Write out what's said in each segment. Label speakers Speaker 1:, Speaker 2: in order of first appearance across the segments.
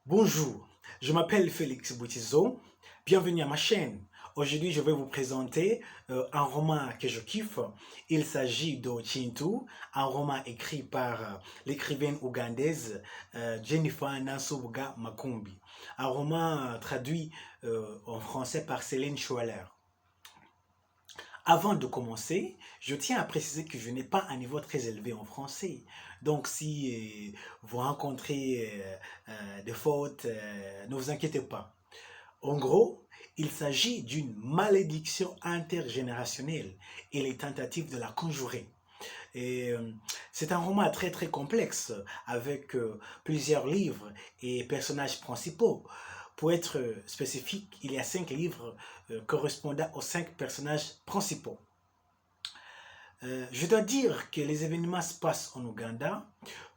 Speaker 1: Bonjour, je m'appelle Félix Boutizo. Bienvenue à ma chaîne. Aujourd'hui, je vais vous présenter un roman que je kiffe. Il s'agit de Chintu, un roman écrit par l'écrivaine ougandaise Jennifer Nansobuga Makumbi. Un roman traduit en français par Céline Schwaller. Avant de commencer, je tiens à préciser que je n'ai pas un niveau très élevé en français. Donc si vous rencontrez des fautes, ne vous inquiétez pas. En gros, il s'agit d'une malédiction intergénérationnelle et les tentatives de la conjurer. Et c'est un roman très très complexe avec plusieurs livres et personnages principaux. Pour être spécifique, il y a 5 livres correspondant aux 5 personnages principaux. Je dois dire que les événements se passent en Ouganda,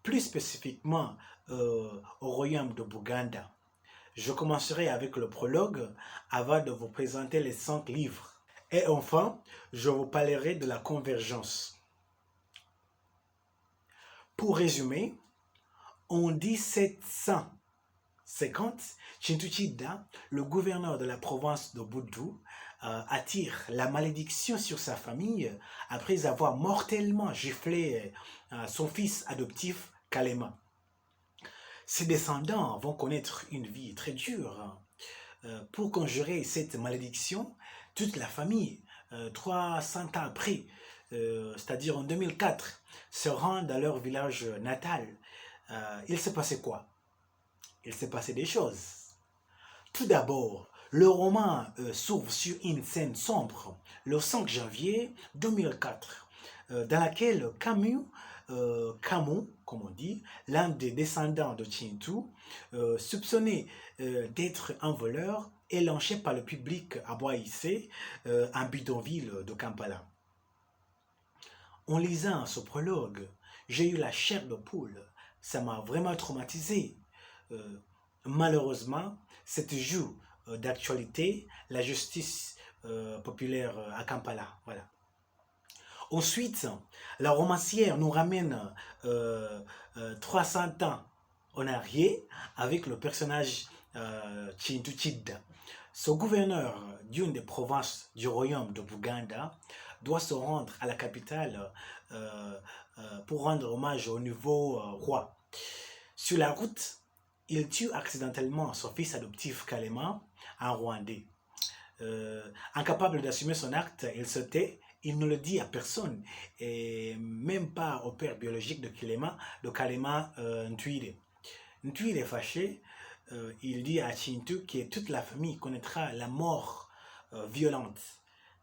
Speaker 1: plus spécifiquement au royaume de Buganda. Je commencerai avec le prologue avant de vous présenter les 5 livres. Et enfin, je vous parlerai de la convergence. Pour résumer, en 1750, Chintuchida, le gouverneur de la province de Boudou, attire la malédiction sur sa famille après avoir mortellement giflé son fils adoptif Kalema. Ses descendants vont connaître une vie très dure. Pour conjurer cette malédiction, toute la famille, 300 ans après, c'est-à-dire en 2004, se rend dans leur village natal. Il s'est passé quoi? Il s'est passé des choses. Tout d'abord, le roman s'ouvre sur une scène sombre, le 5 janvier 2004, dans laquelle Camus, comme on dit, l'un des descendants de Chintu, soupçonné d'être un voleur, est lynché par le public à Boaïssé, un bidonville de Kampala. En lisant ce prologue, j'ai eu la chair de poule. Ça m'a vraiment traumatisé. Malheureusement, cette joue d'actualité, la justice populaire à Kampala. Voilà. Ensuite, la romancière nous ramène 300 ans en arrière avec le personnage Chintu Chida. Ce gouverneur d'une des provinces du royaume de Buganda doit se rendre à la capitale pour rendre hommage au nouveau roi. Sur la route, il tue accidentellement son fils adoptif Kalema, un Rwandais. Incapable d'assumer son acte, il se tait, il ne le dit à personne, et même pas au père biologique de Kalema Ntwire. Ntwire est fâché, il dit à Chintu que toute la famille connaîtra la mort violente.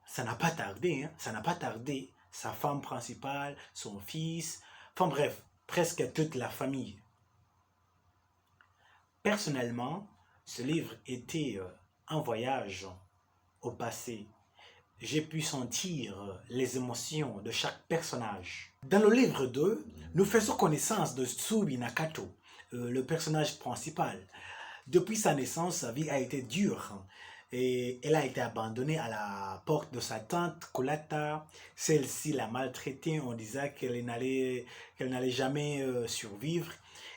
Speaker 1: Ça n'a pas tardé, hein? Ça n'a pas tardé. Sa femme principale, son fils, enfin bref, presque toute la famille. Personnellement, ce livre était un voyage au passé. J'ai pu sentir les émotions de chaque personnage. Dans le livre 2, nous faisons connaissance de Tsubi Nakato, le personnage principal. Depuis sa naissance, sa vie a été dure et elle a été abandonnée à la porte de sa tante Kolata. Celle-ci l'a maltraitée en disant qu'elle n'allait jamais survivre.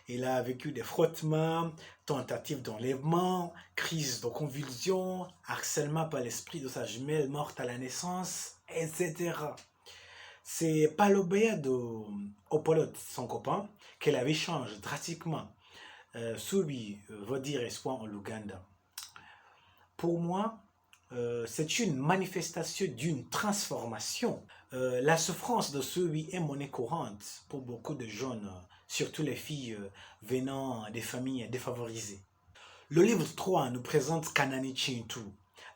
Speaker 1: Elle a vécu des frottements, tentatives d'enlèvement, crise de convulsion, harcèlement par l'esprit de sa jumelle morte à la naissance, etc. C'est par l'obéa de Opolot, son copain, que la vie change drastiquement. Subi veut dire espoir en Luganda. Pour moi, c'est une manifestation d'une transformation. La souffrance de Subi est monnaie courante pour beaucoup de jeunes, surtout les filles venant des familles défavorisées. Le livre 3 nous présente Kanani Chintu,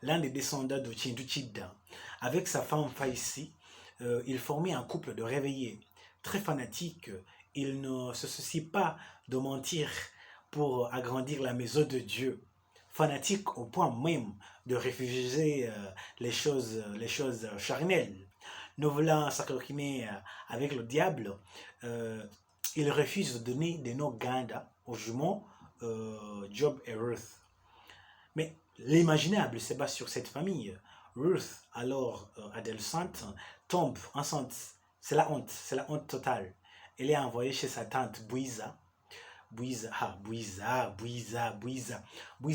Speaker 1: l'un des descendants de Chintu Chida. Avec sa femme Faïsi, il formait un couple de réveillés. Très fanatique, il ne se soucie pas de mentir pour agrandir la maison de Dieu. Fanatique au point même de refuser les choses charnelles. Ne voulant s'acoquiner avec le diable, il refuse de donner des noms Ganda aux jumeaux Job et Ruth. Mais l'imaginable se base sur cette famille. Ruth, alors adolescente, tombe enceinte. C'est la honte totale. Elle est envoyée chez sa tante Bouiza. Bouiza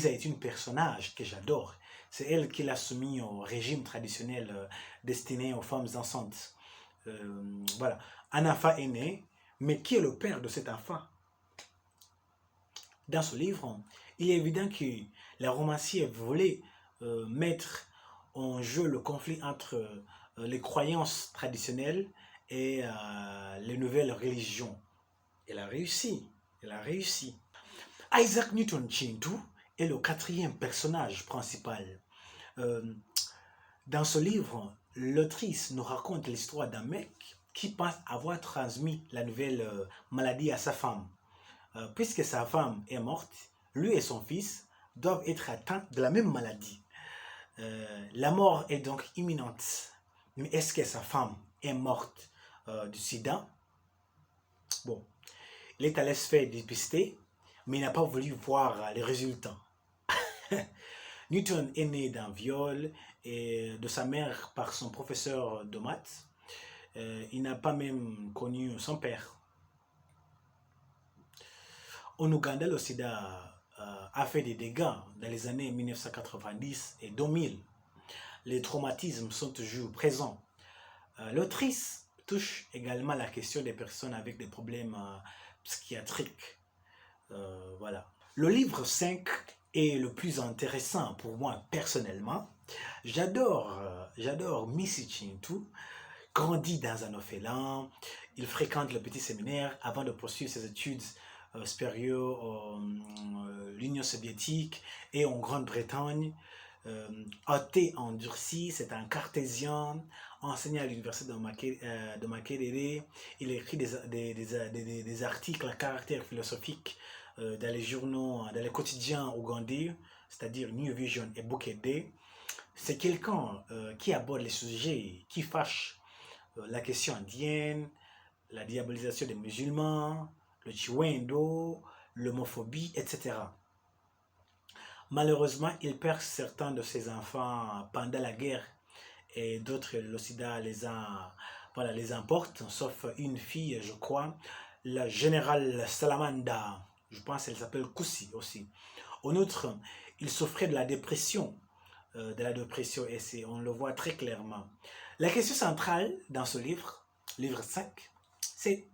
Speaker 1: est une personnage que j'adore. C'est elle qui l'a soumis au régime traditionnel destiné aux femmes enceintes. Voilà. Un enfant est né, mais qui est le père de cet enfant? Dans ce livre, il est évident que la romancière voulait mettre en jeu le conflit entre les croyances traditionnelles et les nouvelles religions. Elle a réussi. Elle a réussi. Isaac Newton Chintu est le quatrième personnage principal. Dans ce livre, l'autrice nous raconte l'histoire d'un mec qui pense avoir transmis la nouvelle maladie à sa femme. Puisque sa femme est morte, lui et son fils doivent être atteints de la même maladie. La mort est donc imminente. Mais est-ce que sa femme est morte du sida? Bon, il est allé se faire dépister, mais il n'a pas voulu voir les résultats. Newton est né d'un viol et de sa mère par son professeur de maths. Il n'a pas même connu son père. En Ouganda, le sida a fait des dégâts dans les années 1990 et 2000. Les traumatismes sont toujours présents. L'autrice touche également la question des personnes avec des problèmes psychiatriques. Voilà. Le livre 5 est le plus intéressant pour moi personnellement. J'adore Missy Chintu. Grandit dans un orphelinat, il fréquente le petit séminaire avant de poursuivre ses études supérieures en l'Union soviétique et en Grande-Bretagne. Athée endurci, c'est un cartésien, enseigné à l'université de Makerere. Il écrit des articles à caractère philosophique dans les journaux, dans les quotidiens ougandais, c'est-à-dire New Vision et Bukede. C'est quelqu'un qui aborde les sujets qui fâchent, la question indienne, la diabolisation des musulmans, le chiwendo, l'homophobie, etc. Malheureusement, il perd certains de ses enfants pendant la guerre et d'autres, le sida les emporte, sauf une fille, je crois, la générale Salamanda, je pense qu'elle s'appelle Koussi aussi. En outre, il souffrait de la dépression, et on le voit très clairement. La question centrale dans ce livre, livre 5, c'est: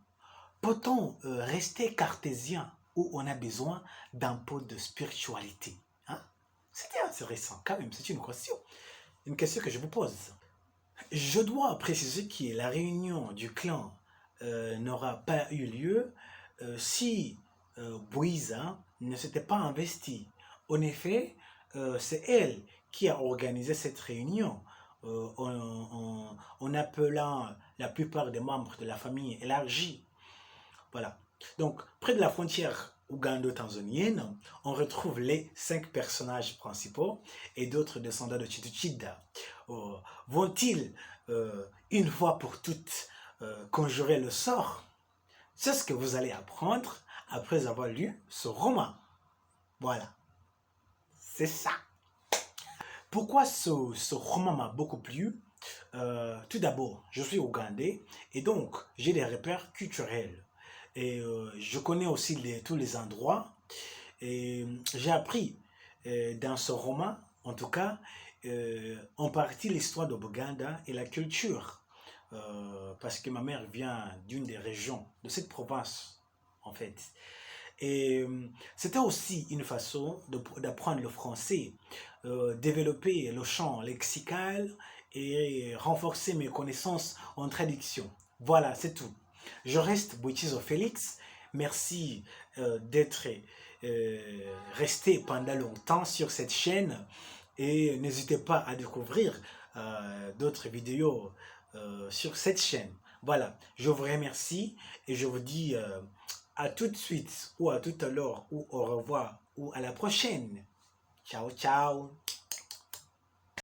Speaker 1: peut-on rester cartésien où on a besoin d'un peu de spiritualité? Hein? C'était intéressant quand même, c'est une question que je vous pose. Je dois préciser que la réunion du clan n'aura pas eu lieu si Bouiza ne s'était pas investie. En effet, c'est elle qui a organisé cette réunion en appelant la plupart des membres de la famille élargie. Voilà. Donc, près de la frontière ougando-tanzanienne, on retrouve les 5 personnages principaux et d'autres descendants de Chituchida. Vont-ils, une fois pour toutes, conjurer le sort? C'est ce que vous allez apprendre après avoir lu ce roman. Voilà. C'est ça. Pourquoi ce roman m'a beaucoup plu? Tout d'abord, je suis ougandais et donc j'ai des repères culturels. Et je connais aussi tous les endroits. Et j'ai appris dans ce roman, en tout cas, en partie l'histoire de Buganda et la culture. Parce que ma mère vient d'une des régions de cette province, en fait. Et c'était aussi une façon d'apprendre le français, développer le champ lexical et renforcer mes connaissances en traduction. Voilà, c'est tout. Je reste Boitizo Félix. Merci d'être resté pendant longtemps sur cette chaîne et n'hésitez pas à découvrir d'autres vidéos sur cette chaîne. Voilà, je vous remercie et je vous dis à tout de suite ou à tout à l'heure ou au revoir ou à la prochaine. Ciao, ciao.